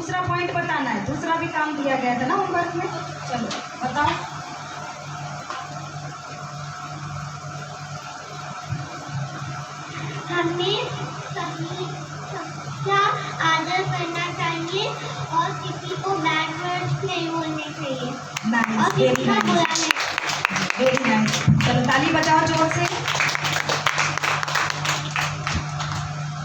दूसरा पॉइंट बताना है, दूसरा भी काम दिया गया था ना होमवर्क में। चलो बताओ। हमें सभी सबका आदर करना चाहिए और किसी को बैड वर्ड्स नहीं बोलने चाहिए और किसी का बुरा नहीं। वेरी नाइस, चलो ताली बजाओ जोर से।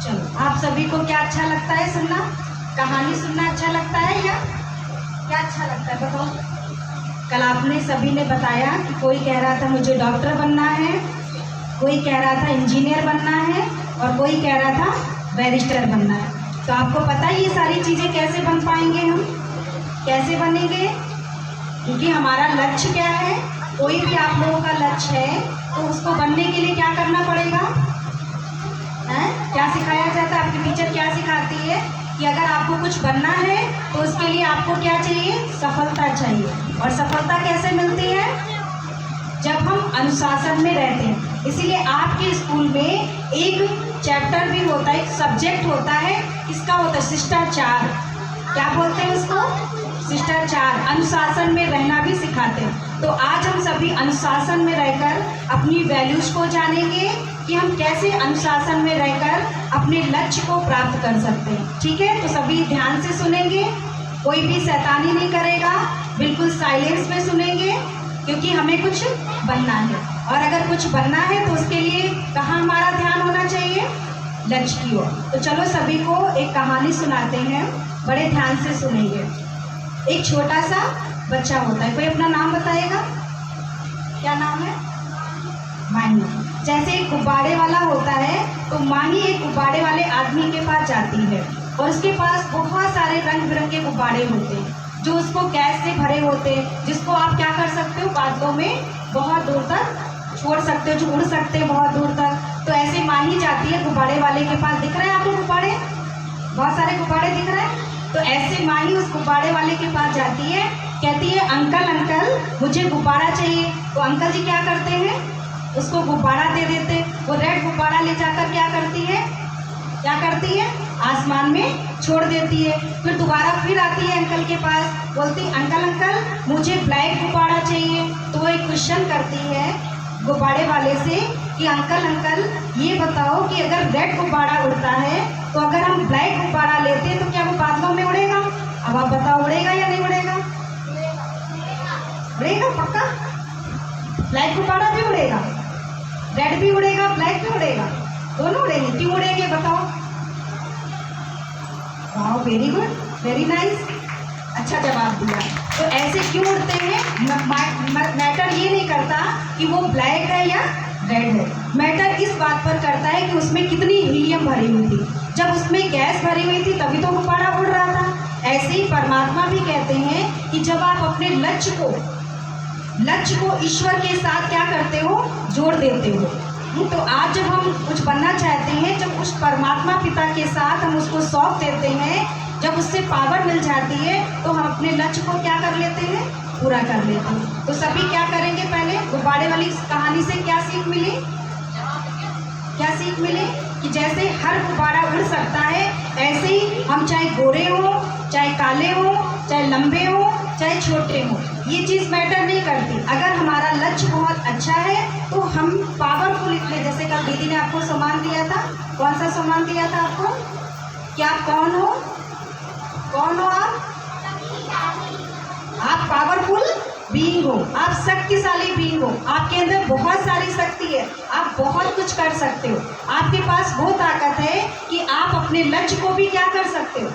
चलो आप सभी को क्या अच्छा लगता है सुनना? कहानी सुनना अच्छा लगता है या क्या अच्छा लगता है बताओ? कल आपने सभी ने बताया कि कोई कह रहा था मुझे डॉक्टर बनना है, कोई कह रहा था इंजीनियर बनना है और कोई कह रहा था बैरिस्टर बनना है। तो आपको पता है ये सारी चीज़ें कैसे बन पाएंगे, हम कैसे बनेंगे? क्योंकि हमारा लक्ष्य क्या है, कोई भी आप लोगों का लक्ष्य है तो उसको बनने के लिए क्या करना पड़ेगा? क्या सिखाया जाता है? आपकी टीचर क्या सिखाती है कि अगर आपको कुछ बनना है तो उसके लिए आपको क्या चाहिए? सफलता चाहिए। और सफलता कैसे मिलती है? जब हम अनुशासन में रहते हैं। इसीलिए आपके स्कूल में एक चैप्टर भी होता है, एक सब्जेक्ट होता है, इसका होता है शिष्टाचार। क्या बोलते हैं उसको? शिष्टाचार। अनुशासन में रहना भी सिखाते हैं। तो आज हम सभी अनुशासन में रहकर अपनी वैल्यूज़ को जानेंगे कि हम कैसे अनुशासन में रहकर अपने लक्ष्य को प्राप्त कर सकते हैं। ठीक है, तो सभी ध्यान से सुनेंगे, कोई भी शैतानी नहीं करेगा, बिल्कुल साइलेंस में सुनेंगे, क्योंकि हमें कुछ बनना है। और अगर कुछ बनना है तो उसके लिए कहाँ हमारा ध्यान होना चाहिए? लक्ष्य की ओर। तो चलो सभी को एक कहानी सुनाते हैं, बड़े ध्यान से सुनेंगे। एक छोटा सा बच्चा होता है, कोई अपना नाम बताएगा? क्या नाम है? माही। जैसे एक गुब्बारे वाला होता है तो माही एक गुब्बारे वाले आदमी के पास जाती है और उसके पास बहुत सारे रंग बिरंगे गुब्बारे होते हैं जो उसको गैस से भरे होते हैं, जिसको आप क्या कर सकते हो? बादलों में बहुत दूर तक छोड़ सकते हो, जो उड़ सकते हैं बहुत दूर तक। तो ऐसे माही जाती है गुब्बारे वाले के पास। दिख रहे हैं आपको गुब्बारे? बहुत सारे गुब्बारे दिख रहे हैं। तो ऐसे माही उस गुब्बारे वाले के पास जाती है, कहती है अंकल अंकल मुझे गुब्बारा चाहिए। तो अंकल जी क्या करते हैं? उसको गुब्बारा दे देते। वो रेड गुब्बारा ले जाकर क्या करती है? क्या करती है? आसमान में छोड़ देती है। फिर दोबारा फिर आती है अंकल के पास, बोलती अंकल अंकल मुझे ब्लैक गुब्बारा चाहिए। तो वो एक क्वेश्चन करती है गुब्बारे वाले से कि अंकल अंकल ये बताओ कि अगर रेड गुब्बारा उड़ता है तो अगर हम ब्लैक गुब्बारा लेते हैं तो क्या वो बादलों में उड़ेगा? अब आप बताओ उड़ेगा या नहीं उड़ेगा? उड़ेगा पक्का? ब्लैक गुब्बारा भी उड़ेगा, रेड भी उड़ेगा, ब्लैक भी उड़ेगा, दोनों उड़ेंगे। क्यों उड़ेंगे बताओ? वाह, वेरी गुड, वेरी नाइस, अच्छा जवाब दिया। तो ऐसे क्यों उड़ते हैं? मैटर ये नहीं करता कि वो ब्लैक है या रेड है, मैटर इस बात पर करता है कि उसमें कितनी हीलियम भरी हुई थी। जब उसमें गैस भरी हुई थी तभी तो गुब्बारा उड़ रहा था। ऐसे ही परमात्मा भी कहते हैं कि जब आप अपने लक्ष्य को ईश्वर के साथ क्या करते हो? जोड़ देते हो। तो आज जब हम कुछ बनना चाहते हैं, जब उस परमात्मा पिता के साथ हम उसको सौंप देते हैं, जब उससे पावर मिल जाती है तो हम अपने लक्ष्य को क्या कर लेते हैं? पूरा कर लेते हैं। तो सभी क्या करेंगे? पहले गुब्बारे वाली कहानी से क्या सीख मिली? क्या सीख मिली? कि जैसे हर गुब्बारा उड़ सकता है, ऐसे ही हम चाहे गोरे हो, चाहे काले हो, चाहे लंबे हो, चाहे छोटे हो, ये चीज़ मैटर नहीं करती। अगर हमारा लक्ष्य बहुत अच्छा है तो हम पावरफुल इतने, जैसे कल दीदी ने आपको सम्मान दिया था, कौन सा सम्मान दिया था आपको? कि आप कौन हो? कौन हो आप पावरफुल बीइंग हो, आप शक्तिशाली बीइंग हो, आपके अंदर बहुत सारी शक्ति है, आप बहुत कुछ कर सकते हो। आपके पास वो ताकत है कि आप अपने लक्ष्य को भी क्या कर सकते हो?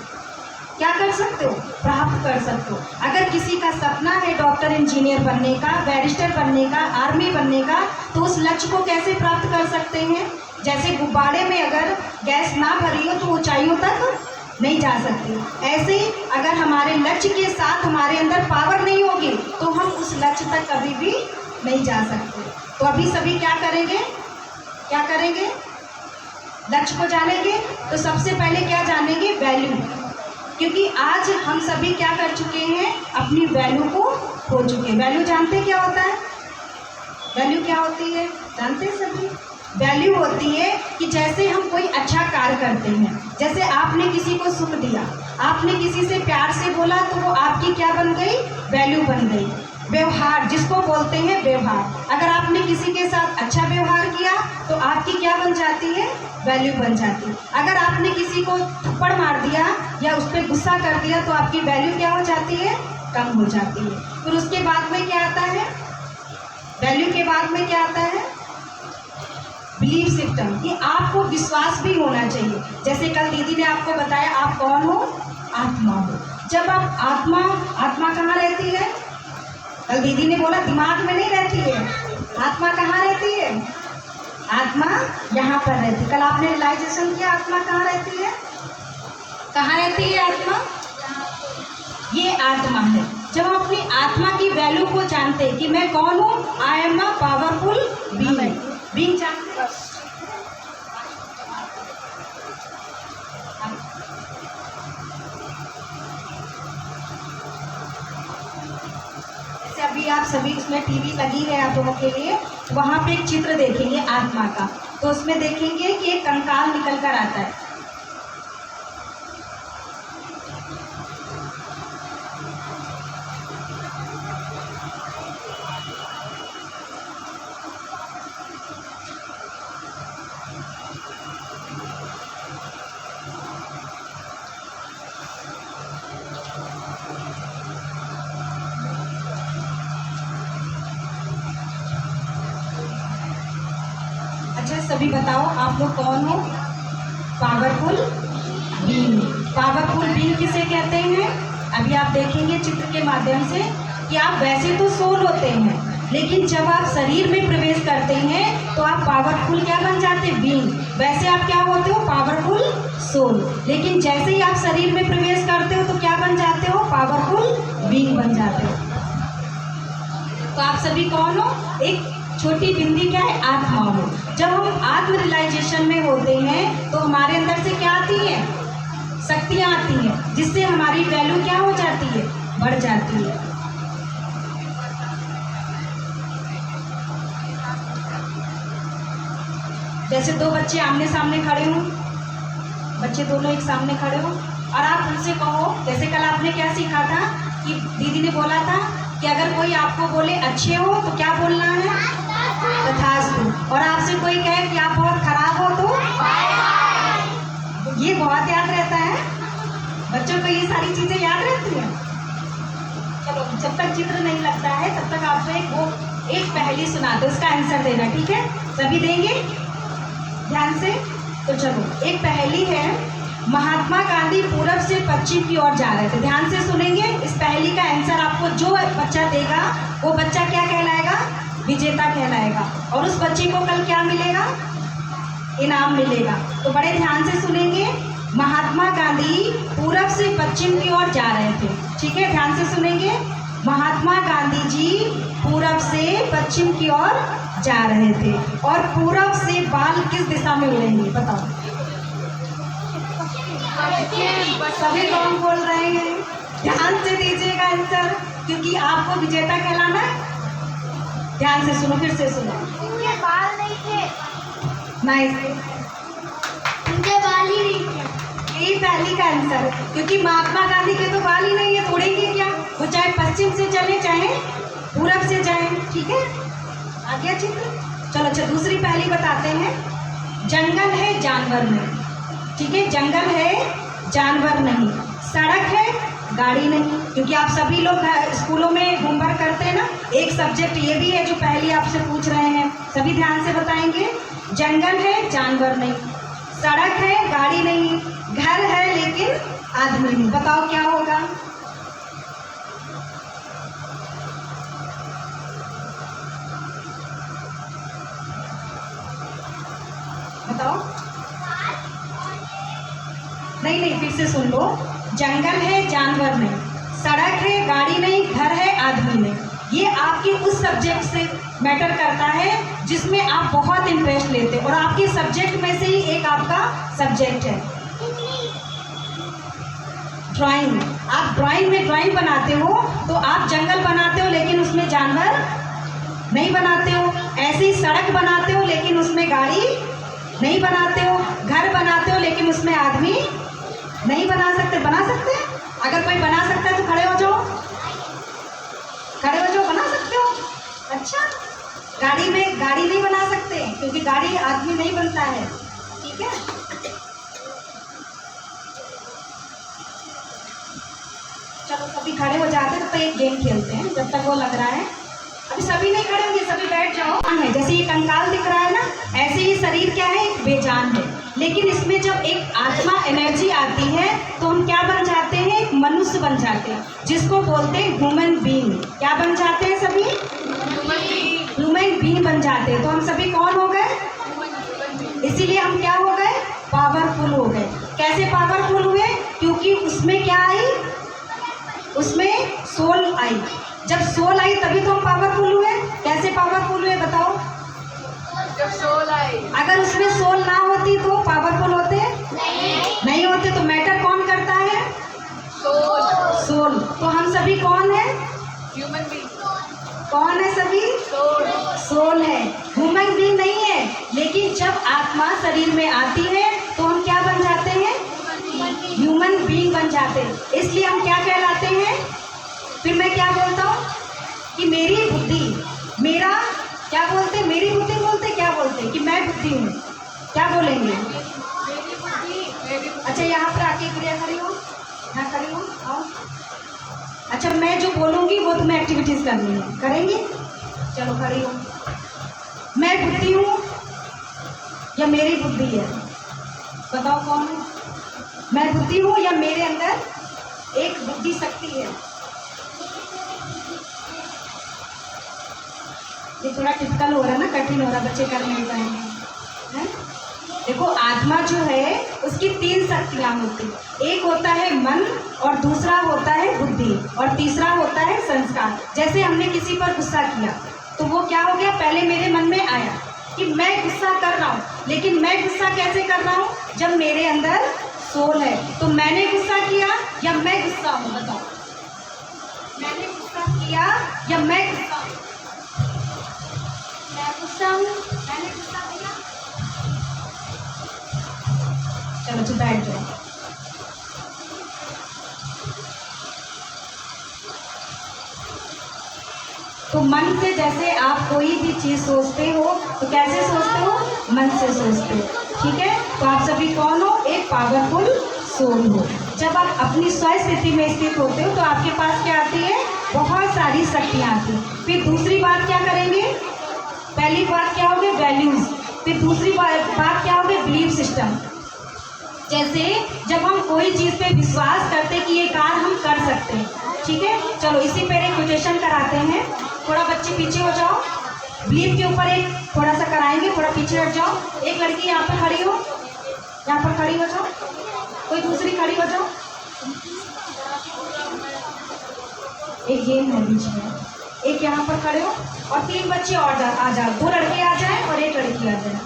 क्या कर सकते हो? प्राप्त कर सकते हो। अगर किसी का सपना है डॉक्टर इंजीनियर बनने का, बैरिस्टर बनने का, आर्मी बनने का, तो उस लक्ष्य को कैसे प्राप्त कर सकते हैं? जैसे गुब्बारे में अगर गैस ना भरी हो तो ऊंचाइयों तक नहीं जा सकती। ऐसे ही अगर हमारे लक्ष्य के साथ हमारे अंदर पावर नहीं होगी तो हम उस लक्ष्य तक कभी भी नहीं जा सकते। तो अभी सभी क्या करेंगे? क्या करेंगे? लक्ष्य को जानेंगे। तो सबसे पहले क्या जानेंगे? वैल्यू। क्योंकि आज हम सभी क्या कर चुके हैं? अपनी वैल्यू को खो चुके हैं। वैल्यू जानते क्या होता है? वैल्यू क्या होती है? जानते हैं सभी? वैल्यू होती है कि जैसे हम कोई अच्छा कार्य करते हैं। जैसे आपने किसी को सुख दिया, आपने किसी से प्यार से बोला, तो वो आपकी क्या बन गई? वैल्यू बन गई। व्यवहार जिसको बोलते हैं व्यवहार, अगर आपने किसी के साथ अच्छा व्यवहार किया तो आपकी क्या बन जाती है? वैल्यू बन जाती है। अगर आपने किसी को थप्पड़ मार दिया या उस पर गुस्सा कर दिया तो आपकी वैल्यू क्या हो जाती है? कम हो जाती है। फिर उसके बाद में क्या आता है? वैल्यू के बाद में क्या आता है? बिलीफ सिस्टम, कि आपको विश्वास भी होना चाहिए। जैसे कल दीदी ने आपको बताया आप कौन हो? आत्मा हो। जब आप आत्मा कहाँ रहती है? कल दीदी ने बोला दिमाग में नहीं रहती है। आत्मा कहाँ रहती है? आत्मा यहाँ पर रहती है। कल आपने रियलाइजेशन किया आत्मा कहाँ रहती है? कहाँ रहती है आत्मा? ये आत्मा है। जब हम अपनी आत्मा की वैल्यू को जानते हैं कि मैं कौन हूँ, I am a powerful being जानते हैं। जैसे अभी आप सभी, उसमें टीवी लगी है आप लोगों के लिए, वहाँ पे एक चित्र देखेंगे आत्मा का, तो उसमें देखेंगे कि एक कंकाल निकल कर आता है। अच्छा सभी बताओ आप लोग कौन हो? Powerful being. पावरफुल बीइंग किसे कहते हैं? अभी आप देखेंगे चित्र के माध्यम से कि आप वैसे तो सोल होते हैं, लेकिन जब आप शरीर में प्रवेश करते हैं तो आप पावरफुल क्या बन जाते हैं? बीइंग। वैसे आप क्या होते हो? Powerful soul. लेकिन जैसे ही आप शरीर में प्रवेश करते हो तो क्या बन जाते हो? पावरफुल बीइंग बन जाते हो। तो आप सभी कौन हो? एक छोटी बिंदी क्या है? आत्मा हो। जब हम आत्म रियलाइजेशन में होते हैं तो हमारे अंदर से क्या आती है? शक्तियाँ आती हैं, जिससे हमारी वैल्यू क्या हो जाती है? बढ़ जाती है। जैसे दो बच्चे आमने सामने खड़े हों, बच्चे दोनों एक सामने खड़े हो और आप उनसे कहो, जैसे कल आपने क्या सीखा था कि दीदी ने बोला था कि अगर कोई आपको बोले अच्छे हो तो क्या बोलना है? तथास्तु। और आपसे कोई कहे कि आप बहुत खराब हो तो ये बहुत याद रहता है बच्चों को, ये सारी चीजें याद रहती हैं। चलो जब तक चित्र नहीं लगता है तब तक आपको एक पहेली सुना दो, उसका आंसर देना, ठीक है? सभी देंगे ध्यान से। तो चलो एक पहेली है। महात्मा गांधी पूरब से पश्चिम की ओर जा रहे थे। ध्यान से सुनेंगे। इस पहेली का आंसर आपको जो बच्चा देगा वो बच्चा क्या कहलाएगा? विजेता कहलाएगा। और उस बच्चे को कल क्या मिलेगा? इनाम मिलेगा। तो बड़े ध्यान से सुनेंगे। महात्मा गांधी पूरब से पश्चिम की ओर जा रहे थे, ठीक है? ध्यान से सुनेंगे। महात्मा गांधी जी पूरब से पश्चिम की ओर जा रहे थे और पूरब से बाल किस दिशा में उड़ेंगे? बताओ। सभी कौन बोल रहे हैं? ध्यान से दीजिएगा आंसर, क्योंकि आपको विजेता कहलाना है। ध्यान से सुनो, फिर से सुनो। उनके बाल नहीं थे। नाइस। उनके बाल ही नहीं थे। यही पहली का आंसर, क्योंकि महात्मा गांधी के तो बाल ही नहीं है, तोड़ेंगे क्या? वो चाहे पश्चिम से चले चाहे पूरब से जाए, ठीक है? आ गया चित्र? चलो अच्छा दूसरी पहली बताते हैं। जंगल है जानवर नहीं, ठीक है? जंगल है जानवर नहीं, सड़क है गाड़ी नहीं। क्योंकि आप सभी लोग स्कूलों में होमवर्क करते हैं ना, एक सब्जेक्ट ये भी है जो पहली आपसे पूछ रहे हैं। सभी ध्यान से बताएंगे। जंगल है जानवर नहीं, सड़क है गाड़ी नहीं, घर है लेकिन आदमी नहीं। बताओ क्या होगा? बताओ। नहीं, फिर से सुन लो। जंगल है जानवर नहीं, सड़क है गाड़ी नहीं, घर है आदमी नहीं। ये आपके उस सब्जेक्ट से मैटर करता है जिसमें आप बहुत इंटरेस्ट लेते हो, और आपके सब्जेक्ट में से ही एक आपका सब्जेक्ट है ड्राइंग। आप ड्राइंग में ड्राइंग बनाते हो तो आप जंगल बनाते हो लेकिन उसमें जानवर नहीं बनाते हो। ऐसे ही सड़क बनाते हो लेकिन उसमें गाड़ी नहीं बनाते हो, घर बनाते हो लेकिन कोई उसमें आदमी नहीं बना सकते? बना सकते हैं? अगर कोई बना सकता है तो खड़े हो जाओ, खड़े हो जाओ, बना सकते हो। अच्छा, गाड़ी में गाड़ी नहीं बना सकते क्योंकि गाड़ी आदमी नहीं बनता है, ठीक है। चलो सभी खड़े हो जाते हैं तो एक गेम खेलते हैं जब तक वो लग रहा है। अभी सभी नहीं खड़े होंगे, सभी बैठ जाओ। है जैसे ये कंकाल दिख रहा है ना, ऐसे ही शरीर क्या है, एक बेजान है। लेकिन इसमें जब एक आत्मा एनर्जी आती है तो हम क्या बन जाते हैं, एक मनुष्य बन जाते हैं, जिसको बोलते हैं ह्यूमन बीइंग। क्या बन जाते हैं सभी? ह्यूमन बीइंग बन जाते हैं। तो हम सभी कौन हो गए? इसीलिए हम क्या हो गए? पावरफुल हो गए। कैसे पावरफुल हुए? क्योंकि उसमें क्या आई, उसमें सोल आई। जब सोल आई तभी तो हम पावरफुल हुए। कैसे पावरफुल हुए बताओ? जब सोल आई। अगर उसमें सोल ना होती तो पावरफुल होते नहीं होते। तो मैटर कौन करता है? सोल। सोल। तो हम सभी कौन है? Human being. कौन है सभी? सोल। सोल है, ह्यूमन बीइंग नहीं है। लेकिन जब आत्मा शरीर में आती है तो हम क्या बन जाते हैं? ह्यूमन बीइंग बन जाते हैं। इसलिए हम क्या कहलाते हैं? फिर मैं क्या बोलता हूँ कि मेरी बुद्धि, मेरा क्या बोलते हैं? मेरी बुद्धि बोलते क्या बोलते हैं? कि मैं बुद्धि हूँ। क्या बोलेंगे? अच्छा, यहाँ पर आके क्रिया खड़ी हो, यहाँ खड़ी हो, आओ। अच्छा, मैं जो बोलूँगी वो तुम्हें एक्टिविटीज़ करनी है, करेंगे? चलो खड़ी हो। मैं बुद्धि हूँ या मेरी बुद्धि है? बताओ कौन है? मैं बुद्धि हूँ या मेरे अंदर एक बुद्धि शक्ति है? ये थोड़ा टिपिकल हो रहा है ना, कठिन हो रहा, बच्चे कर नहीं पाएंगे। देखो, आत्मा जो है उसकी 3 शक्तियाँ होती हैं। एक होता है मन, और दूसरा होता है बुद्धि, और तीसरा होता है संस्कार। जैसे हमने किसी पर गुस्सा किया तो वो क्या हो गया, पहले मेरे मन में आया कि मैं गुस्सा कर रहा हूँ, लेकिन मैं गुस्सा कैसे कर रहा हूँ? जब मेरे अंदर सोल है। तो मैंने गुस्सा किया या मैं गुस्सा हूँ? बताओ, मैंने गुस्सा किया या मैं गुस्सा हूँ? मैं गुस्सा हूँ, मैंने गुस्सा किया। चलो तो बैठ जाओ। तो मन से जैसे आप कोई भी चीज़ सोचते हो तो कैसे सोचते हो? मन से सोचते हो, ठीक है। तो आप सभी कौन हो? एक पावरफुल सोल हो। जब आप अपनी स्व स्थिति में स्थित होते हो तो आपके पास क्या आती है? बहुत सारी शक्तियाँ आती हैं। फिर दूसरी बात क्या करेंगे? पहली बात क्या होगी? वैल्यूज़। फिर दूसरी बात क्या होगी? Belief system. जैसे जब हम कोई चीज़ पे विश्वास करते कि ये कार्य हम कर सकते हैं, ठीक है। चलो इसी पर एक क्वेश्चन कराते हैं। थोड़ा बच्चे पीछे हो जाओ, बिलीफ के ऊपर एक थोड़ा सा कराएंगे, थोड़ा पीछे हट जाओ। एक लड़की यहाँ पर खड़ी हो, यहाँ पर खड़ी हो जाओ, कोई दूसरी खड़ी हो जाओ। एक गेम है बीच में, एक यहाँ पर खड़े हो, और 3 बच्चे और आ जाओ। 2 लड़के आ जाए और 1 लड़की आ जाए,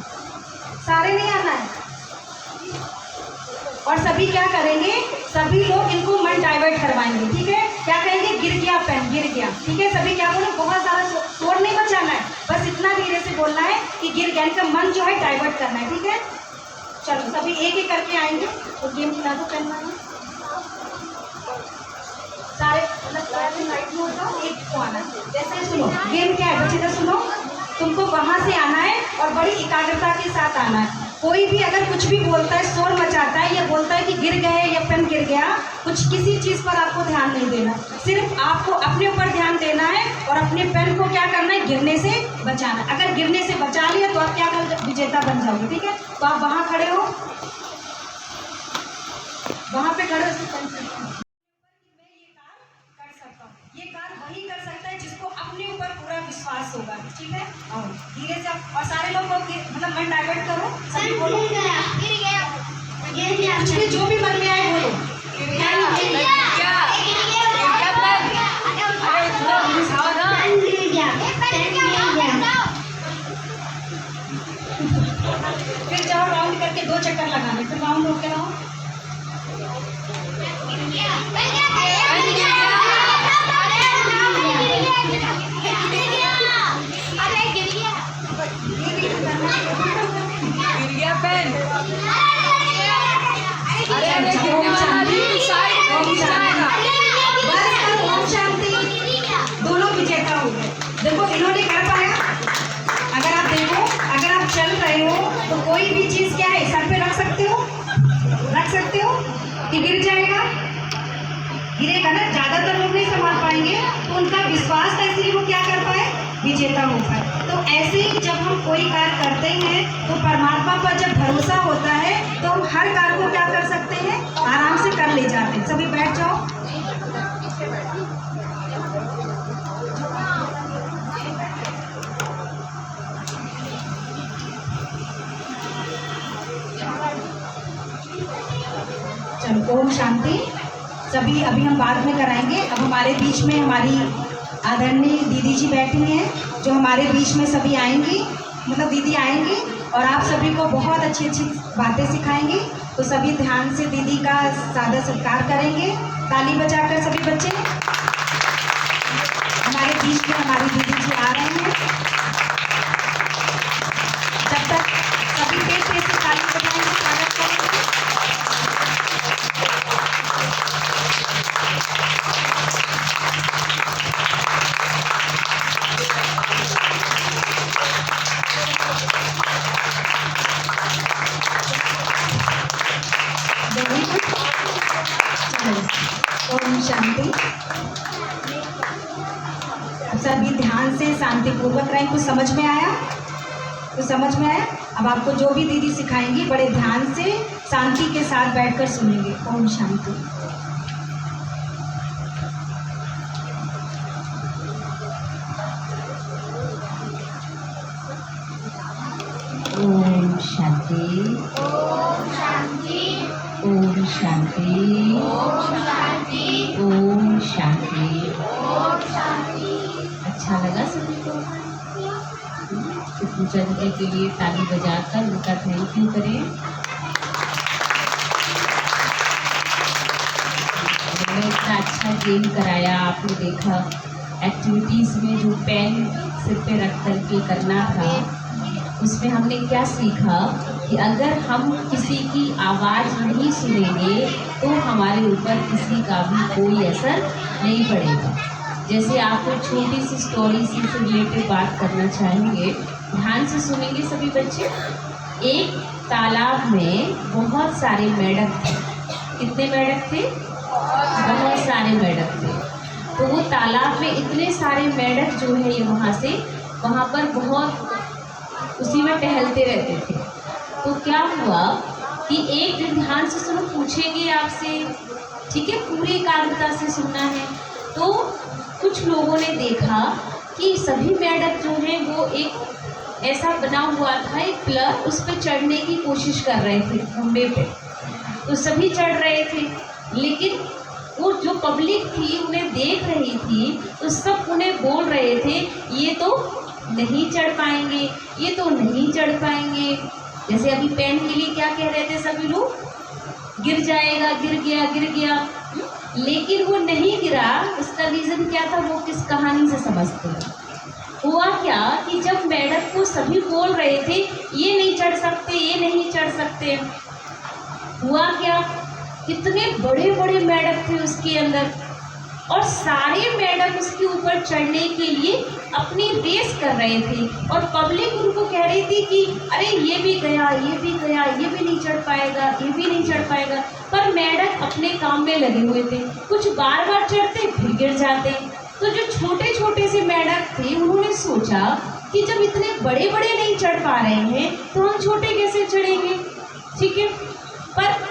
सारे नहीं आना है। और सभी क्या करेंगे? सभी लोग इनको मन डाइवर्ट करवाएंगे, ठीक है। क्या कहेंगे? गिर गया पेन, गिर गया, ठीक है। सभी क्या बोले? बहुत सारा शोर नहीं मचाना है, बस इतना धीरे से बोलना है कि गिर गया। इनका मन जो है डाइवर्ट करना है, ठीक है। चलो सभी एक एक करके आएंगे और गेम खिला दो। पेन मांगो, सारे साइड में हो जाओ, एक को आना। जैसे सुनो, गेम क्या है बच्चे, तो सुनो, तुमको वहाँ से आना है और बड़ी एकाग्रता के साथ आना है। कोई भी अगर कुछ भी बोलता है, शोर मचाता है या बोलता है कि गिर गए या पेन गिर गया, कुछ किसी चीज़ पर आपको ध्यान नहीं देना। सिर्फ आपको अपने ऊपर ध्यान देना है और अपने पेन को क्या करना है? गिरने से बचाना। अगर गिरने से बचा लिया तो आप क्या कर विजेता बन जाओगे, ठीक है। तो आप वहाँ खड़े हो, वहाँ पे खड़े हो। ये कार्य वही कर सकता है जिसको अपने ऊपर पूरा विश्वास होगा, ठीक है। और धीरे से और सारे लोग मतलब मन डाइवर्ट करो, सभी बोलो। कुछ भी जो भी मन में आए बोलो। फिर जाओ राउंड करके 2 चक्कर लगाने, फिर राउंड होके आओ। ओम शांति। बस अब ओम शांति। दोनों विजेता हो गए। देखो इन्होंने कर पाया। अगर आप देखो, अगर आप चल रहे हो तो कोई भी चीज क्या है, सर पे रख सकते हो, रख सकते हो कि गिर जाएगा, गिरेगा ना। ज्यादातर लोग नहीं संभाल पाएंगे, तो उनका विश्वास था इसलिए वो क्या कर पाए, विजेता हो पाए। तो ऐसे ही जब हम कोई कार्य करते हैं तो परमात्मा पर जब भरोसा होता है तो हम हर कार्य को क्या कर सकते हैं, आराम से कर ले जाते हैं। सभी बैठ जाओ। चलो ओम शांति। सभी अभी हम बाद में कराएंगे। अब हमारे बीच में हमारी आदरणीय दीदी जी बैठी हैं, जो हमारे बीच में सभी आएंगी, मतलब दीदी आएंगी और आप सभी को बहुत अच्छी अच्छी बातें सिखाएंगी। तो सभी ध्यान से दीदी का सादा सत्कार करेंगे, ताली बजाकर। सभी बच्चे हमारे बीच में हमारी दीदी जी आ रहे हैं। जब तक सभी तेज से ताली बजाएंगे, स्वागत करेंगे। ओम शांति। अब सभी ध्यान से शांतिपूर्वक रहें। कुछ समझ में आया? कुछ समझ में आया? अब आपको जो भी दीदी सिखाएंगी बड़े ध्यान से शांति के साथ बैठकर सुनेंगे। ओम शांति। ओम शांति। ओम शांति। ओम शांति। ओम शांति। ओम शांति। ओम शांति। अच्छा लगा सभी को? तो पूजा दीदी के लिए ताली बजाकर उनका थैंक यू करें। मैंने इतना अच्छा गेम कराया, आपने देखा एक्टिविटीज़ में जो पेन सिर पे रख कर के करना था, उसमें हमने क्या सीखा कि अगर हम किसी की आवाज़ नहीं सुनेंगे तो हमारे ऊपर किसी का भी कोई असर नहीं पड़ेगा। जैसे आपको छोटी सी स्टोरी से रिलेटेड बात करना चाहेंगे, ध्यान से सुनेंगे सभी बच्चे। एक तालाब में बहुत सारे मेंढक थे। कितने मेंढक थे? बहुत सारे मेंढक थे। तो वो तालाब में इतने सारे मेंढक जो है ये वहाँ पर बहुत उसी में टहलते रहते थे। तो क्या हुआ कि एक दिन, ध्यान से सुनो, पूछेंगे आपसे, ठीक है, पूरी एकाग्रता से सुनना है। तो कुछ लोगों ने देखा कि सभी मेंढक जो हैं वो एक ऐसा बना हुआ था, एक पिलर, उस पर चढ़ने की कोशिश कर रहे थे, खंबे पे। तो सभी चढ़ रहे थे, लेकिन वो जो पब्लिक थी उन्हें देख रही थी, तो सब उन्हें बोल रहे थे ये तो नहीं चढ़ पाएंगे, ये तो नहीं चढ़ पाएंगे। जैसे अभी पेन के लिए क्या कह रहे थे सभी लोग, गिर जाएगा, गिर गया, गिर गया। लेकिन वो नहीं गिरा। उसका रीज़न क्या था, वो किस कहानी से समझते हैं। हुआ क्या कि जब मेंढक को सभी बोल रहे थे ये नहीं चढ़ सकते, ये नहीं चढ़ सकते, हुआ क्या, कितने बड़े बड़े मेंढक थे उसके अंदर, और सारे मेंढक उसके ऊपर चढ़ने के लिए अपनी रेस कर रहे थे। और पब्लिक उनको कह रही थी कि अरे ये भी गया, ये भी गया, ये भी नहीं चढ़ पाएगा, ये भी नहीं चढ़ पाएगा। पर मेंढक अपने काम में लगे हुए थे, कुछ बार बार चढ़ते फिर गिर जाते। तो जो छोटे छोटे से मेंढक थे उन्होंने सोचा कि जब इतने बड़े बड़े नहीं चढ़ पा रहे हैं तो हम छोटे कैसे चढ़ेंगे, ठीक है। पर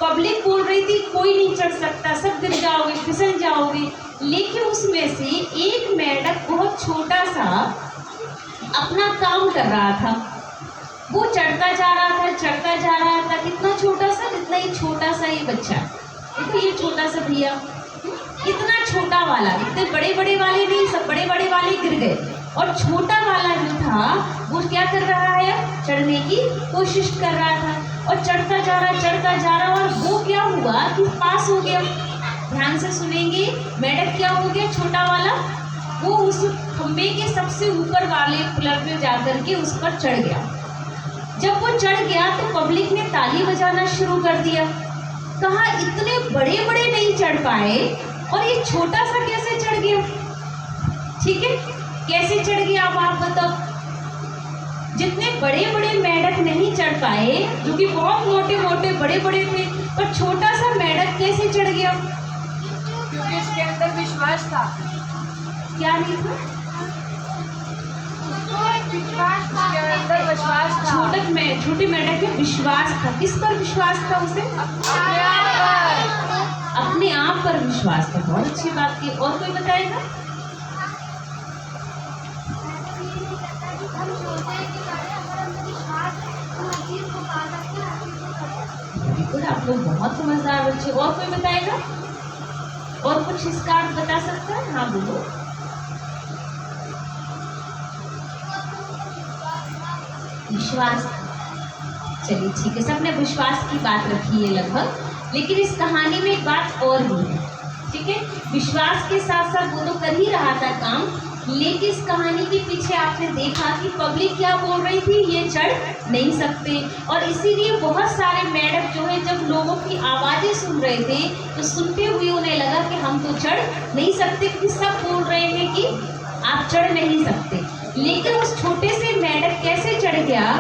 पब्लिक बोल रही थी कोई नहीं चढ़ सकता, सब गिर जाओगे, फिसल जाओगे। लेकिन उसमें से एक मेंढक बहुत छोटा सा अपना काम कर रहा था। वो चढ़ता जा रहा था, चढ़ता जा रहा था। कितना छोटा सा, जितना ही छोटा सा ये बच्चा, देखो ये छोटा सा भैया, इतना छोटा वाला, इतने बड़े बड़े वाले नहीं, सब बड़े बड़े वाले गिर गए। और छोटा वाला जो था वो क्या कर रहा है, चढ़ने की कोशिश कर रहा था। और चढ़ता जा रहा, चढ़ता जा रहा, और वो क्या हुआ कि पास हो गया। ध्यान से सुनेंगे, मेंढक क्या हो गया, छोटा वाला, वो उस खंबे के सबसे ऊपर वाले पिलर पे जाकर के उस पर चढ़ गया। जब वो चढ़ गया तो पब्लिक ने ताली बजाना शुरू कर दिया। कहा इतने बड़े बड़े नहीं चढ़ पाए और ये छोटा सा कैसे चढ़ गया। ठीक है, कैसे चढ़ गया अब आप बताओ। जितने बड़े बड़े मेंढक नहीं चढ़ पाए, जो कि बहुत मोटे मोटे बड़े बड़े थे, पर छोटा सा मेंढक कैसे चढ़ गया। क्योंकि इसके अंदर विश्वास था। क्या नहीं था, उसके अंदर विश्वास था। छोटे मेंढक में विश्वास था। किस पर विश्वास था उसे। अपने आप पर। अपने आप पर विश्वास था। बहुत अच्छी बात की। और कोई बताएगा। बिल्कुल, आप लोग बहुत समझदार बच्चे। और कोई बताएगा। और कुछ इसका आप बता सकता है। हाँ बोलो। विश्वास। चलिए ठीक है, सबने विश्वास की बात रखी है लगभग, लेकिन इस कहानी में एक बात और भी है। ठीक है, विश्वास के साथ साथ वो तो कर ही रहा था काम, लेकिन इस कहानी के पीछे आपने देखा कि पब्लिक क्या बोल रही थी, ये चढ़ नहीं सकते। और इसीलिए बहुत सारे मेंढक जो है जब लोगों की आवाज़ें सुन रहे थे तो सुनते हुए उन्हें लगा कि हम तो चढ़ नहीं सकते, क्योंकि सब बोल रहे हैं कि आप चढ़ नहीं सकते। लेकिन उस छोटे से मेंढक कैसे चढ़ गया,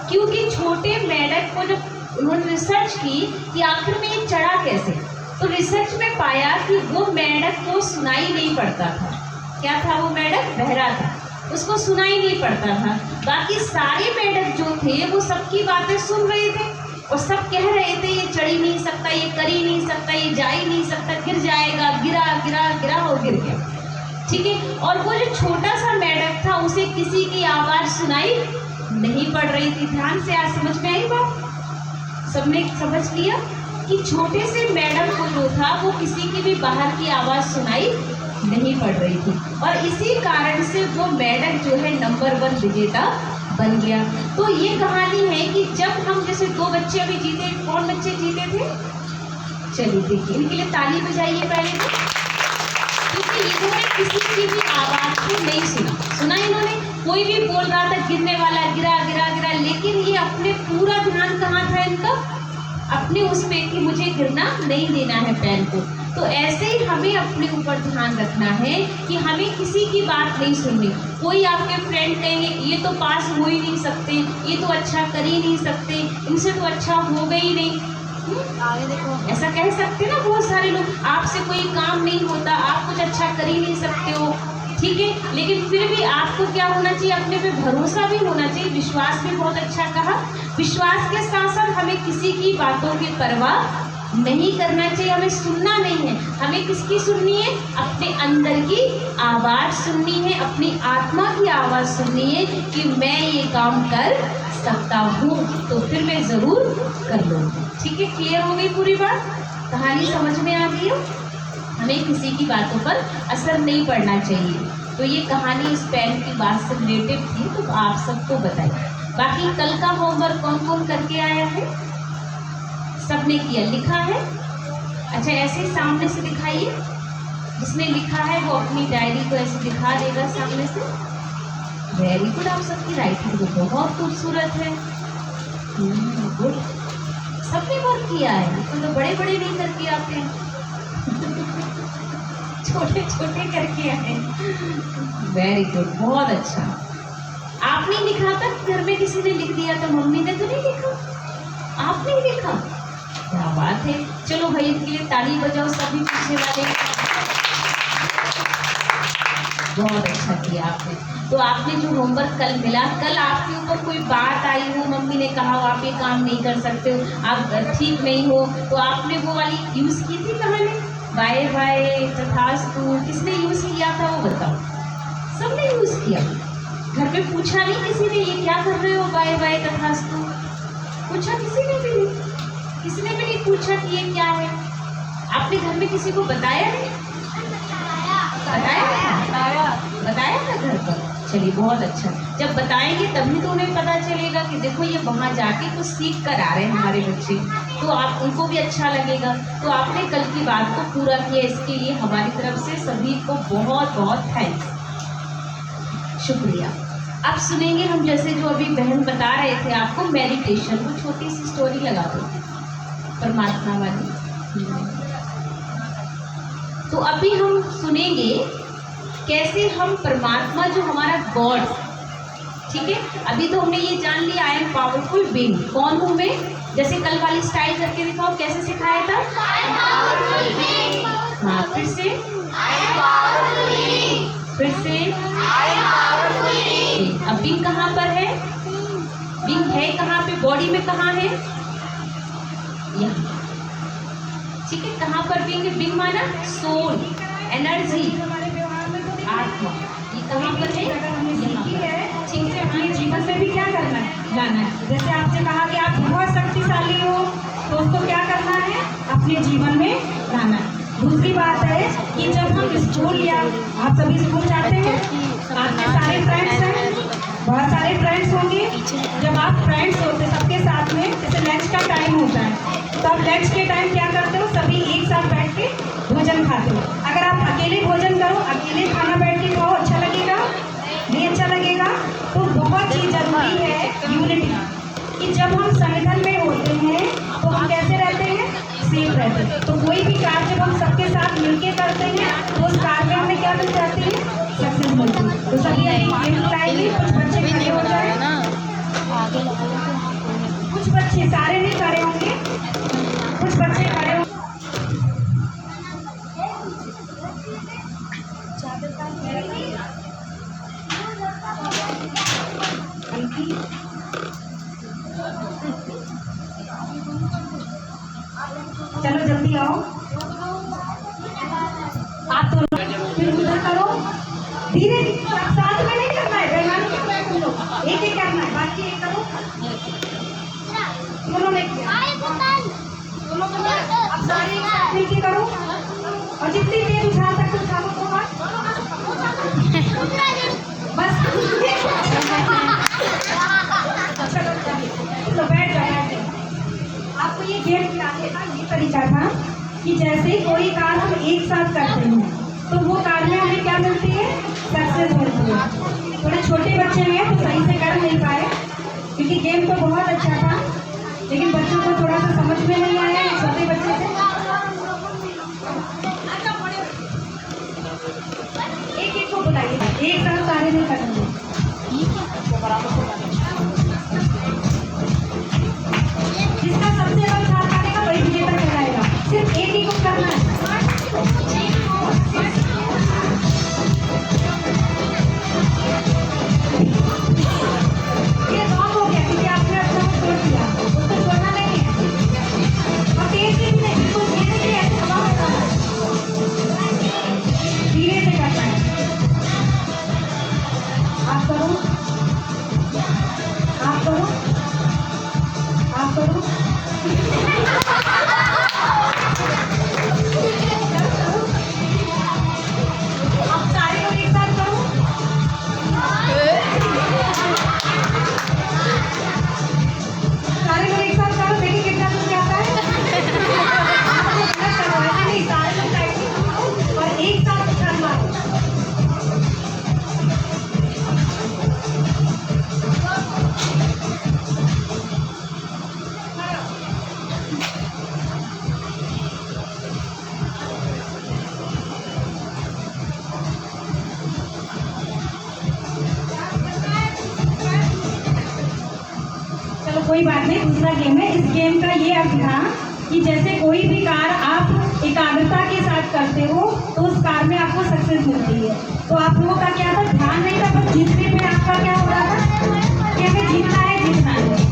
क्योंकि छोटे मेंढक को जब उन्होंने रिसर्च की कि आखिर में ये चढ़ा कैसे, तो रिसर्च में पाया कि वो मेंढक को सुनाई नहीं पड़ता था। क्या था वो मेंढक, बहरा था, उसको सुनाई नहीं पड़ता था। बाकी सारे मेंढक जो थे वो सबकी बातें सुन रहे थे और सब कह रहे थे ये चढ़ ही नहीं सकता, ये कर ही नहीं सकता, ये जा ही नहीं सकता, गिर जाएगा, गिरा गिरा गिरा और गिर गया। ठीक है, और वो जो छोटा सा मेंढक था उसे किसी की आवाज़ सुनाई नहीं पड़ रही थी। ध्यान से आज समझ में आई बात, सबने समझ लिया कि छोटे से मेंढक को जो था वो किसी की भी बाहर की आवाज़ सुनाई नहीं पड़ रही थी, और इसी कारण से वो मेंढक जो है नंबर 1 विजेता बन गया। तो ये कहानी है कि जब हम जैसे 2 बच्चे अभी जीते, कौन बच्चे जीते थे, चलिए देखिए, इनके लिए ताली बजाइए पहले तो, क्योंकि इन्होंने किसी की भी आवाज़ को नहीं सुना। इन्होंने कोई भी बोल रहा था गिरने वाला, गिरा गिरा गिरा, लेकिन ये अपने पूरा ध्यान कहाँ था इनका, अपने उसमें कि मुझे गिरना नहीं देना है पैर को। तो ऐसे ही हमें अपने ऊपर ध्यान रखना है कि हमें किसी की बात नहीं सुननी। कोई आपके फ्रेंड कहेंगे ये तो पास हो ही नहीं सकते, ये तो अच्छा कर ही नहीं सकते, इनसे तो अच्छा होगा ही नहीं, ऐसा कह सकते ना बहुत सारे लोग। आपसे कोई काम नहीं होता, आप कुछ अच्छा कर ही नहीं सकते हो। ठीक है, लेकिन फिर भी आपको क्या होना चाहिए, अपने पे भरोसा भी होना चाहिए। विश्वास भी बहुत अच्छा कहा। विश्वास के साथ साथ हमें किसी की बातों की परवाह नहीं करना चाहिए, हमें सुनना नहीं है। हमें किसकी सुननी है, अपने अंदर की आवाज़ सुननी है, अपनी आत्मा की आवाज़ सुननी है कि मैं ये काम कर सकता हूँ, तो फिर मैं ज़रूर कर लूँगी। ठीक है, क्लियर हो गई पूरी बात, कहानी समझ में आ गई है। हमें किसी की बातों पर असर नहीं पड़ना चाहिए। तो ये कहानी इस पेन की बात से रिलेटेड थी, तो आप सबको बताइए। बाकी कल का होमवर्क कौन कौन करके आया है, सबने किया, लिखा है। अच्छा, ऐसे ही सामने से दिखाइए, जिसने लिखा है वो अपनी डायरी को ऐसे दिखा देगा सामने से। वेरी गुड, आप सबकी राइटिंग तो बहुत खूबसूरत है। गुड, सबने वर्क किया है, तो बड़े बड़े नहीं करके आते हैं छोटे छोटे करके आए। वेरी गुड, बहुत अच्छा। आपने लिखा था, घर में किसी ने लिख दिया था, मम्मी ने तो नहीं लिखा, आपने लिखा, क्या बात है। चलो भाई, इनके लिए ताली बजाओ सभी पीछे वाले, बहुत अच्छा किया आपने। तो आपने जो होमवर्क कल मिला, कल आपके ऊपर कोई बात आई हो, मम्मी ने कहा हो आप ये काम नहीं कर सकते हो, आप ठीक नहीं हो, तो आपने वो वाली यूज़ की थी कहानी, बाय बाय तथास्तु, किसने यूज़ किया था वो बताओ। सबने यूज़ किया, घर में पूछा नहीं किसी ने ये क्या कर रहे हो बाय बाय तथास्तु, पूछा किसी ने भी नहीं, किसी ने भी नहीं पूछा कि ये क्या है। आपने घर में किसी को बताया नहीं, बताया था घर पर। चलिए बहुत अच्छा, जब बताएंगे तभी तो उन्हें पता चलेगा कि देखो ये वहाँ जाके कुछ सीख कर आ रहे हैं हमारे बच्चे, तो आप उनको भी अच्छा लगेगा। तो आपने कल की बात को पूरा किया, इसके लिए हमारी तरफ से सभी को बहुत बहुत थैंक्स, शुक्रिया। अब सुनेंगे हम, जैसे जो अभी बहन बता रहे थे आपको मेडिटेशन, वो छोटी सी स्टोरी लगा दो परमात्मा वाली। तो अभी हम सुनेंगे कैसे हम परमात्मा जो हमारा गॉड, ठीक है। अभी तो हमने ये जान लिया आई एम पावरफुल बीइंग, कौन हूँ मैं, जैसे कल वाली स्टाइल करके दिखाओ, कैसे सिखाया था। हाँ, फिर से अब बीइंग कहाँ पर है, बीइंग है कहाँ पे, बॉडी में कहाँ है, यहाँ, ठीक है। कहाँ पर बीइंग है, बीइंग माना सोल, एनर्जी, आत्मा, ये कहाँ पर है, यहाँ पर, ठीक है। अपने जीवन में भी क्या करना है, जाना है। जैसे आपसे कहा कि आप बहुत शक्तिशाली हो, तो उसको क्या करना है, अपने जीवन में लाना है। दूसरी बात है कि जब हम स्कूल या आप सभी स्कूल जाते हैं, आपके सारे फ्रेंड्स हैं, बहुत सारे फ्रेंड्स होंगे। जब आप फ्रेंड्स होते सबके साथ में, जैसे लंच का टाइम होता है, तो आप लंच के टाइम क्या करते हो, सभी एक साथ बैठ के भोजन खाते हो। अगर आप अकेले भोजन करो, अकेले खाना बैठ के खाओ, अच्छा लगेगा, नहीं अच्छा लगेगा। तो बहुत ही जरूरी है यूनिटी, कि जब हम संगठन में होते हैं तो हम कैसे रहते हैं, सेफ रहते हैं। तो कोई भी कार्य जब हम सबके साथ मिलके करते हैं तो उस कार्य में हमें क्या मिल जाती है, सक्सेस मिलती है। तो सभी गेम लाएंगे, कुछ बच्चे खड़े हो जाए, कुछ बच्चे, सारे नहीं खड़े होंगे, कुछ बच्चे खड़े होंगे। चलो जल्दी आओ, आप तो फिर उधर करो, धीरे साथ में नहीं करना है, बेईमानी करना है, तुम लोग एक एक करना है, बाकी एक करो, दोनों ने दोनों अब सारे एक साथ मिलके करो, और जितनी देर उठा सकते उठा लो, बस चलो बैठ जाओ। आपको ये गेम खिलाने का ये तरीका था कि जैसे ही कोई कार्य हम एक साथ करते हैं तो वो कार्य में हमें क्या मिलती है, सक्सेस मिलती है। थोड़े छोटे बच्चे हैं तो सही से कर नहीं पाए, क्योंकि गेम तो बहुत अच्छा था, लेकिन बच्चों को थोड़ा सा समझ में नहीं आया, छोटे बच्चे थे। एक एक को बुलाइए, एक साथ सारे नहीं करेंगे। जिसका सबसे कम साथ आने का वही विजेता कहलाएगा। सिर्फ एक ही को करना है। ये रॉन्ग हो गया क्योंकि आपने अपना छोड़ दिया, उसको छोड़ना नहीं है, और तेज से भी नहीं, बिल्कुल धीरे से ऐसे हवा में करना है, धीरे से करना है। आप करो, आप करो, आप करो, आप सारे लोग एक साथ करो, सारे लोग एक साथ करो, देखिए कितना कुछ आता है। करो ऐसे नहीं, सारे लोग साइड से करो और एक साथ करना। चलो कोई बात नहीं, दूसरा गेम है। इस गेम का ये अर्थ था कि जैसे कोई भी कार्य आप एकाग्रता के साथ करते हो तो उस कार्य में आपको सक्सेस मिलती है। तो आप लोगों का क्या था, ध्यान नहीं था, बस जीतने में आपका क्या हो रहा था कि हमें जीतना है, जीतना है।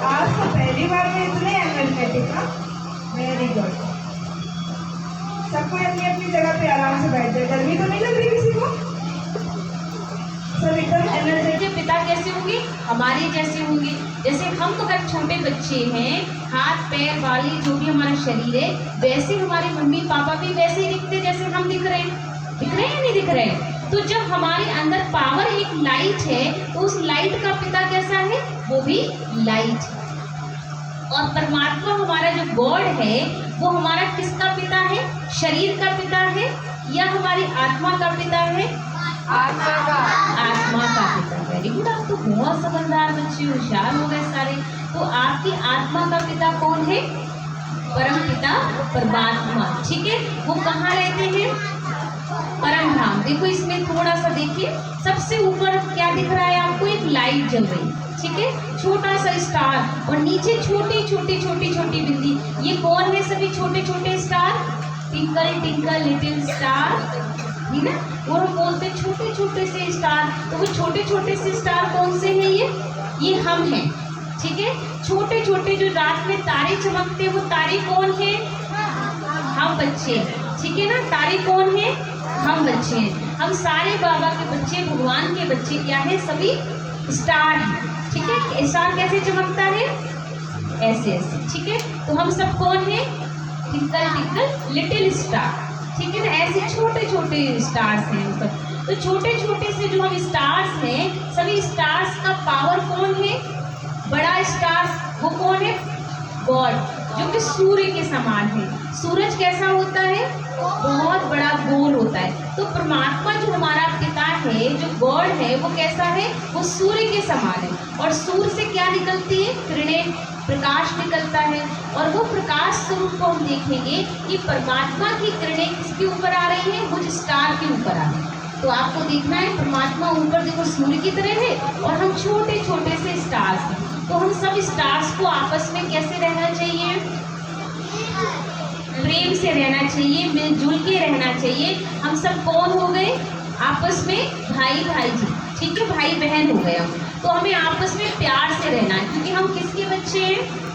आज तो पहली बार में इतने एनर्जेटिक ना, वेरी गुड। सबको अपनी अपनी जगह पे आराम से बैठ जाए, गर्मी तो नहीं लग रही किसी को? सब एकदम एनर्जेटिक। के पिता कैसे होंगे? हमारे जैसे होंगे। जैसे हम अगर छोटे बच्चे हैं, हाथ पैर वाली जो भी हमारा शरीर है, वैसे हमारे मम्मी पापा भी वैसे ही दिखते जैसे हम दिख रहे हैं। दिख रहे हैं या नहीं दिख रहे हैं? तो जब हमारे अंदर पावर एक लाइट है, तो उस लाइट का पिता कैसा है? वो भी लाइट। और परमात्मा हमारा जो गॉड है, वो हमारा किसका पिता है? शरीर का पिता है या हमारी आत्मा का पिता है? आत्मा का। आत्मा का पिता। वेरी गुड, आप तो बहुत समझदार बच्चे, होशियार हो गए सारे। तो आपकी आत्मा का पिता कौन है? परम पिता परमात्मा। ठीक है, वो कहाँ रहते हैं? परम धाम। देखो इसमें थोड़ा सा देखिए, सबसे ऊपर क्या दिख रहा है आपको? एक लाइट जल रही, ठीक है, छोटा सा स्टार, और नीचे छोटी छोटी छोटी छोटी बिंदी। ये कौन है? सभी छोटे छोटे star. Tinkle tinkle little star, ठीक है। और हम बोलते हैं छोटे छोटे से स्टार, तो वो छोटे छोटे से स्टार कौन से हैं? ये हम हैं, ठीक है। छोटे छोटे जो रात में तारे चमकते हैं, वो तारे कौन है? हम बच्चे, ठीक है ना। तारे कौन है? हम बच्चे हैं। हम सारे बाबा के बच्चे, भगवान के बच्चे क्या है? सभी स्टार हैं, ठीक है। स्टार कैसे चमकता है? ऐसे ऐसे, ठीक है। तो हम सब कौन है? टिंकल टिंकल लिटिल स्टार, ठीक है ना। ऐसे छोटे छोटे स्टार्स हैं हम सब। तो छोटे छोटे से जो हम स्टार्स हैं, सभी स्टार्स का पावर कौन है? बड़ा स्टार वो कौन है? गॉड, जो कि सूर्य के समान है। सूरज कैसा होता है? बहुत बड़ा गोल होता है। तो परमात्मा जो हमारा पिता है, जो गॉड है, वो कैसा है? वो सूर्य के समान है। और सूर्य से क्या निकलती है? किरणें, प्रकाश निकलता है। और वो प्रकाश स्वरूप को हम देखेंगे कि परमात्मा की किरणें किसके ऊपर आ रही हैं? कुछ स्टार के ऊपर आ रही है। तो आपको देखना है, परमात्मा ऊपर देखो सूर्य की तरह है, और हम छोटे छोटे से स्टार्स हैं। तो हम सब स्टार्स को आपस में कैसे रहना चाहिए? प्रेम से रहना चाहिए, मिलजुल के रहना चाहिए। हम सब कौन हो गए? आपस में भाई भाई जी, ठीक है, भाई बहन हो गए हम। तो हमें आपस में प्यार से रहना है, क्योंकि हम किसके बच्चे हैं?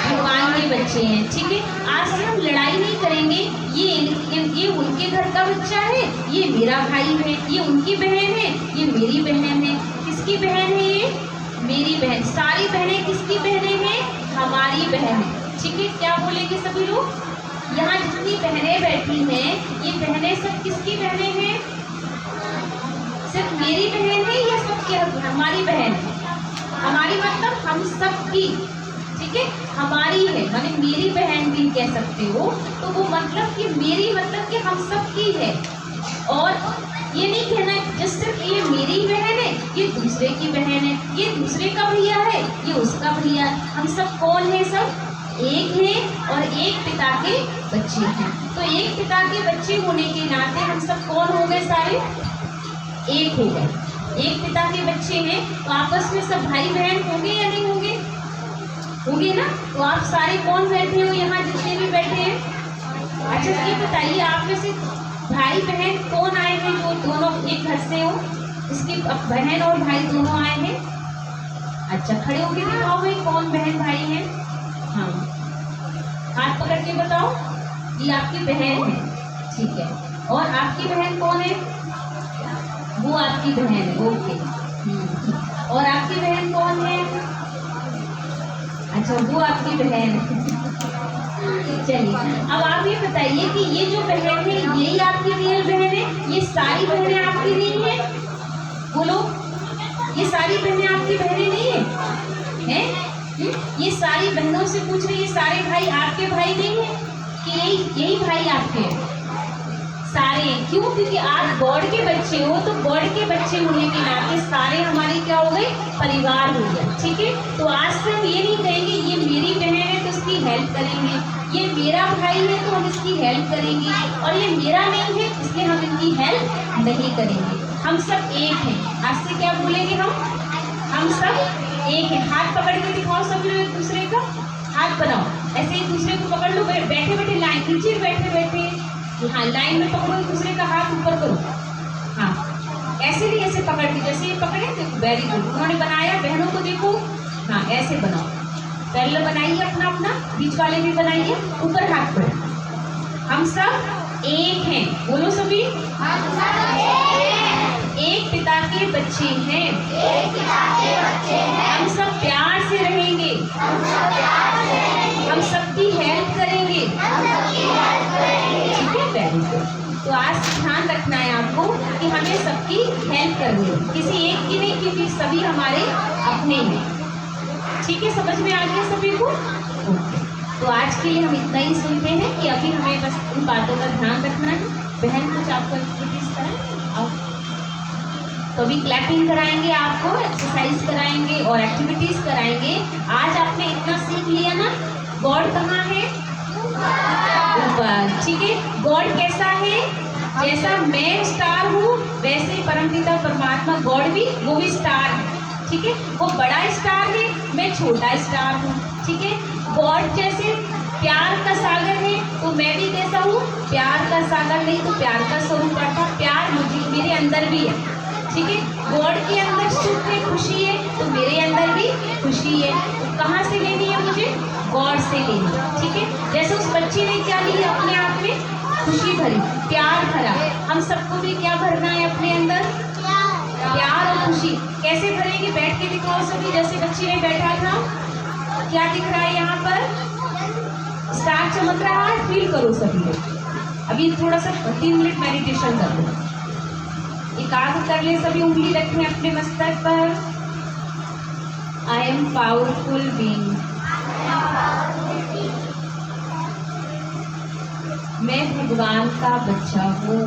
भगवान के बच्चे हैं, ठीक है। आज से हम लड़ाई नहीं करेंगे। ये उनके घर का बच्चा है, ये मेरा भाई है, ये उनकी बहन है, ये मेरी बहन है। किसकी बहन है? ये मेरी बहन। सारी बहनें किसकी बहनें हैं? हमारी बहन है, ठीक है। क्या बोलेंगे सभी लोग? यहाँ जितनी बहनें बैठी हैं, ये बहनें सब किसकी बहनें हैं? सिर्फ मेरी बहन है या सबकी? हमारी बहन है। हमारी मतलब हम सबकी, ठीक है, हमारी है, माने मेरी बहन भी कह सकते हो। तो वो मतलब कि मेरी मतलब कि हम सबकी है। और ये नहीं कहना है सिर्फ ये मेरी बहन है, ये दूसरे की बहन है, ये दूसरे का भैया है, ये उसका भैया है। हम सब कौन है? सब एक हैं और एक पिता के बच्चे हैं। तो एक पिता के बच्चे होने के नाते हम सब कौन हो गए? सारे एक हो गए। एक पिता के बच्चे हैं, तो आपस में सब भाई बहन होंगे या नहीं होंगे? होंगे ना। तो आप सारे कौन बैठे हो यहाँ, जितने भी बैठे हैं? अच्छा ये बताइए, आप में से भाई बहन कौन आए हैं जो दोनों एक घर से हो? इसकी बहन और भाई दोनों आए हैं। अच्छा, खड़े होके दिखाओ भाई, कौन बहन भाई हैं? हाँ, हाथ पकड़ के बताओ। ये आपकी बहन है, ठीक है। और आपकी बहन कौन है? वो आपकी बहन है, ओके। और आपकी बहन कौन है? अच्छा, वो आपकी बहन है। चलिए, अब आप ये बताइए कि ये जो बहन है यही आपकी रियल बहन है? ये सारी बहनें आपकी नहीं है? बोलो, ये सारी बहनें आपकी बहनें नहीं है? हैं? ये सारी बहनों से पूछ रही, ये सारे भाई आपके भाई नहीं है कि यही भाई आपके हैं? सारे हैं। क्यों? क्योंकि आप गॉड के बच्चे हो, तो गॉड के बच्चे होने के नाते सारे हमारे क्या हो गए? परिवार हो गया। ठीक है, तो आज से हम ये नहीं कहेंगे ये मेरी बहन है तो इसकी हेल्प करेंगे, ये मेरा भाई है तो हम इसकी हेल्प करेंगे, और ये मेरा नहीं है इसलिए हम इनकी हेल्प नहीं करेंगे। हम सब एक हैं। आज से क्या बोलेंगे हम सब एक हैं। हाथ पकड़ के दिखाओ सब लोग एक दूसरे का, हाथ बनाओ, ऐसे एक दूसरे को पकड़ लो, बैठे बैठे लाइन, नीचे बैठे बैठे, हाँ लाइन में पकड़ो, एक दूसरे का हाथ ऊपर करो। हाँ, ऐसे नहीं, ऐसे पकड़ के, जैसे ये पकड़े, देखो वेरी गुड। उन्होंने बनाया, बहनों को देखो, हाँ ऐसे बनाओ, पहले बनाइए अपना अपना, बीच वाले भी बनाइए, ऊपर हाथ बढ़े। हम सब एक हैं, बोलो सभी, एक पिता के बच्चे हैं, हम सब प्यार से रहेंगे, हम सबकी हेल्प करेंगे। ठीक है, वेरी गुड। तो आज ध्यान रखना है आपको कि हमें सबकी हेल्प करनी है, किसी एक की नहीं, क्योंकि सभी हमारे अपने हैं। ठीक है, समझ में आ गया सभी को? ओके, तो आज के लिए हम इतना ही सुनते हैं कि अभी हमें बस इन बातों का ध्यान रखना है। बहन कुछ आपको एक्टिविटीज कराएं, आओ। तो अभी क्लैपिंग कराएंगे, आपको एक्सरसाइज कराएंगे और एक्टिविटीज कराएंगे। आज आपने इतना सीख लिया ना, गॉड कहाँ है? ऊपर। ठीक है, गॉड कैसा है? जैसा मैं स्टार हूँ वैसे ही परमपिता परमात्मा गॉड भी, वो भी स्टार है। ठीक है, वो बड़ा स्टार है, मैं छोटा स्टार हूँ। ठीक है, गॉड जैसे प्यार का सागर है तो मैं भी कैसा हूँ? प्यार का सागर, नहीं तो प्यार का स्वरूप था। प्यार मुझे, मेरे अंदर भी है। ठीक है, गॉड के अंदर सुख है, खुशी है, तो मेरे अंदर भी खुशी है। तो कहाँ से लेनी है मुझे? गॉड से लेनी है। ठीक है, जैसे उस बच्चे ने क्या ली अपने आप में? खुशी भरी, प्यार भरा। हम सबको भी क्या भरना है अपने अंदर? प्यार और खुशी। कैसे भरेंगे? बैठ के दिखाओ सभी, जैसे बच्चे ने बैठा था, क्या दिख रहा है यहाँ पर? स्टार चमक रहा है, फील करो सभी लोग। अभी थोड़ा सा 3 मिनट मेडिटेशन कर लो, एकाग्र कर ले सभी, उंगली रखें अपने मस्तक पर। आई एम पावरफुल बीइंग, मैं भगवान का बच्चा हूँ,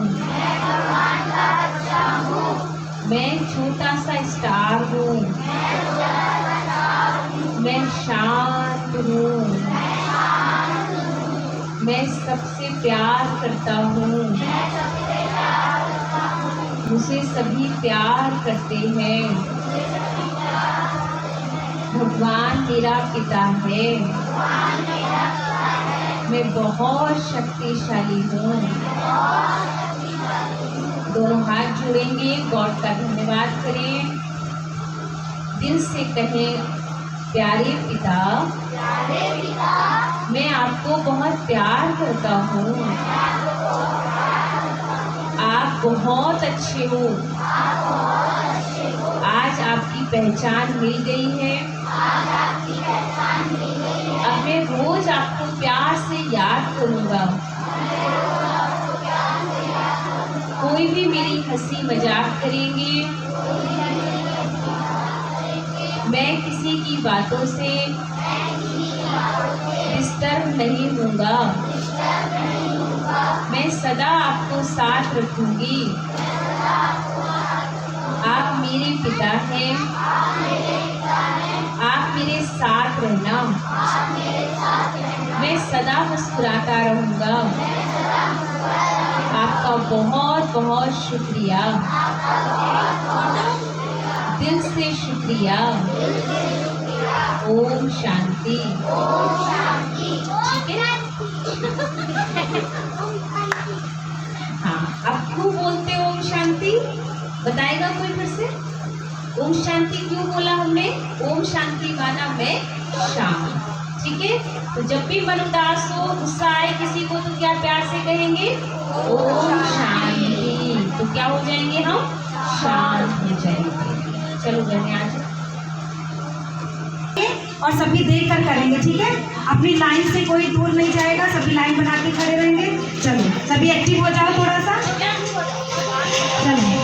मैं छोटा सा स्टार हूँ, मैं शांत हूँ, मैं सबसे प्यार करता हूँ, मुझे सभी प्यार करते हैं, भगवान मेरा पिता है, मैं बहुत शक्तिशाली हूँ। दोनों हाथ जोड़ेंगे, गॉड का धन्यवाद करें, दिल से कहें, प्यारे पिता, मैं आपको बहुत प्यार करता हूँ, आप बहुत अच्छे हो, आज आपकी पहचान मिल गई है, अब मैं रोज आपको प्यार से याद करूँगा, कोई भी मेरी हंसी मजाक करेंगे, मैं किसी की बातों से डिस्टर्ब नहीं होऊंगा, मैं सदा आपको साथ रखूंगी, आप मेरे पिता हैं, आप मेरे साथ रहना, मैं सदा मुस्कुराता रहूँगा, आपका बहुत बहुत शुक्रिया, दिल से शुक्रिया, ओम शांति। ठीक है, हाँ, अब क्यों बोलते हैं ओम शांति? बताएगा कोई फिर से? ओम शांति क्यों बोला हमने? ओम शांति माना मैं शांत। ठीक है, तो जब भी मन उदास हो, गुस्सा आए किसी को, तो क्या प्यार से कहेंगे? ओम शांति। तो क्या हो जाएंगे हम? शांत हो जाएंगे। चलो बहने आज और सभी देख कर करेंगे, ठीक है। अपनी लाइन से कोई दूर नहीं जाएगा, सभी लाइन बना के खड़े रहेंगे। चलो सभी एक्टिव हो जाओ थोड़ा सा। चलो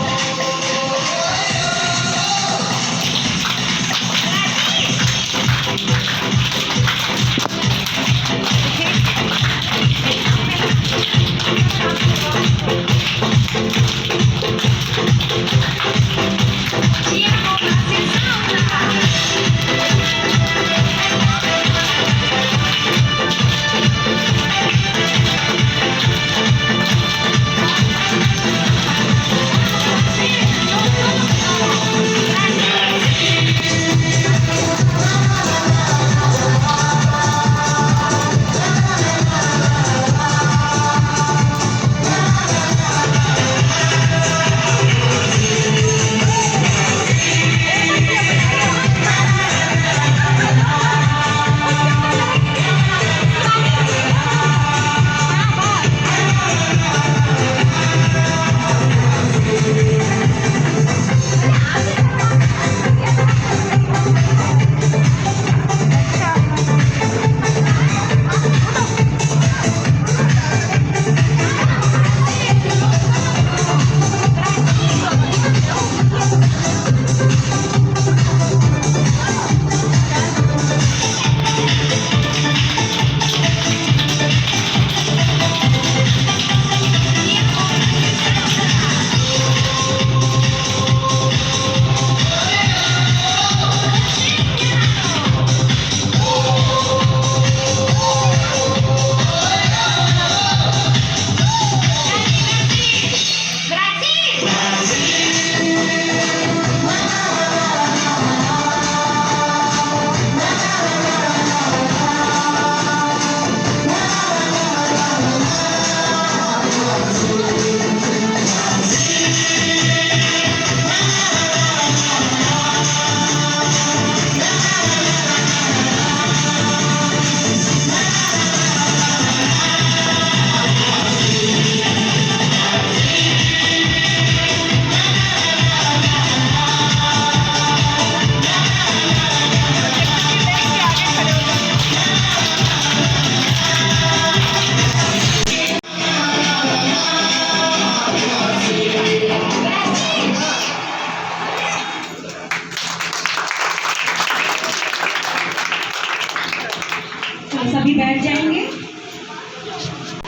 सभी बैठ जाएंगे।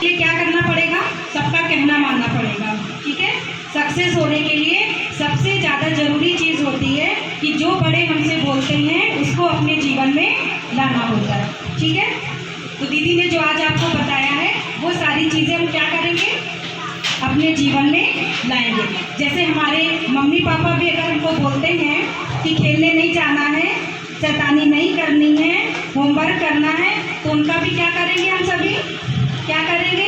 ये क्या करना पड़ेगा, सबका कहना मानना पड़ेगा, ठीक है। सक्सेस होने के लिए सबसे ज़्यादा जरूरी चीज़ होती है कि जो बड़े हमसे बोलते हैं उसको अपने जीवन में लाना होता है, ठीक है। तो दीदी ने जो आज आपको बताया है वो सारी चीज़ें हम क्या करेंगे, अपने जीवन में लाएंगे। जैसे हमारे मम्मी पापा भी अगर हमको बोलते हैं कि खेलने नहीं जाना है, शैतानी नहीं करनी है, होमवर्क करना है, तो उनका भी क्या करेंगे, हम सभी क्या करेंगे,